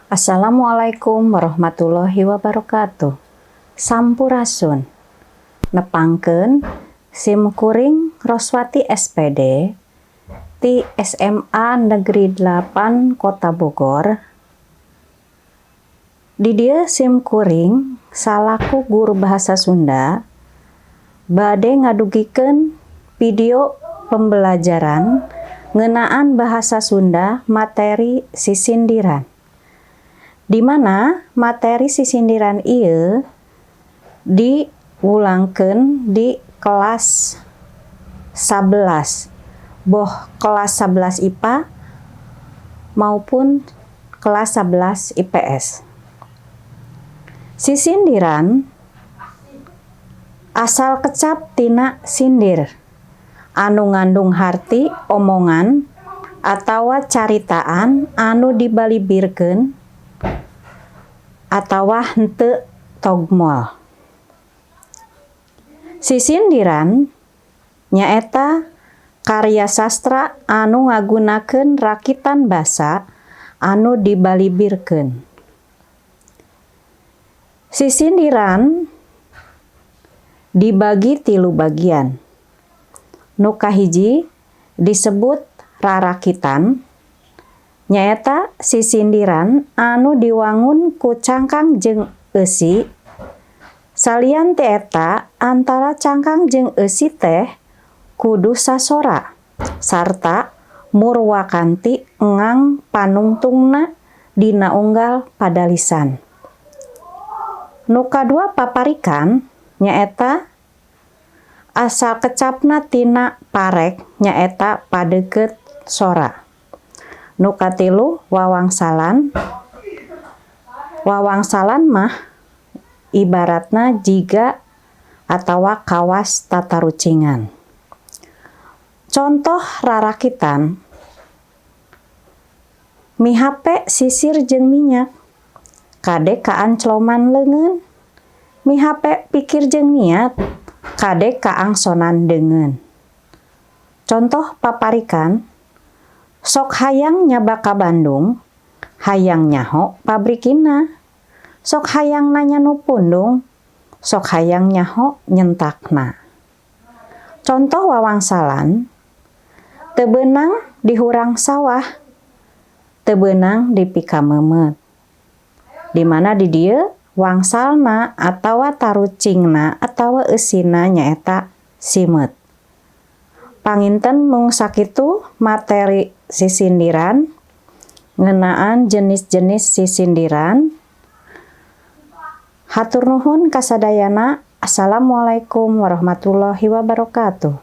Assalamualaikum warahmatullahi wabarakatuh. Sampurasun. Nepangkeun SIM kuring Roswati SPD ti SMA Negeri 8 Kota Bogor. Di dieu SIM kuring salaku guru bahasa Sunda bade ngadugikeun video pembelajaran ngeunaan bahasa Sunda materi sisindiran. Di mana materi sisindiran ieu diulangkeun di kelas 11, boh kelas 11 IPA maupun kelas 11 IPS. Sisindiran asal kecap tina sindir, anu ngandung harti omongan atawa caritaan anu dibalibirkeun atawa henteu togmol. Sisindiran nyaeta karya sastra anu ngagunakeun rakitan basa anu dibalibirkeun. Sisindiran dibagi 3 bagian. Nu kahiji disebut rarakitan, nyaeta sisindiran anu diwangun ku cangkang jeung eusi. Salian ti eta antara cangkang jeung eusi teh kudu sasora sarta murwakanti engang panungtungna dina unggal padalisan. Nu kadua paparikan nyaeta asal kecapna tina parek nyaeta padeukeut sora. Nu katilu wawangsalan. Wawangsalan mah ibaratna jiga atawa kawas tatarucingan. Contoh rarakitan mihape sisir jeung minyak, kade kaancloman leungeun. Mihape pikir jeung niat, kade kaangsonan deungeun. Contoh paparikan sok hayang nyaba ka Bandung, hayang nyaho pabrikina. Sok hayang nanya nu pundung, sok hayang nyaho nyentakna. Contoh wawangsalan, teu beunang di hurang sawah, teu beunang di pikamemet. Di mana di dieu wangsalna atawa tarucingna atawa eusina nyaeta simet. Panginten mung sakitu materi sisindiran ngeunaan jenis-jenis sisindiran. Hatur nuhun kasadayana. Assalamualaikum warahmatullahi wabarakatuh.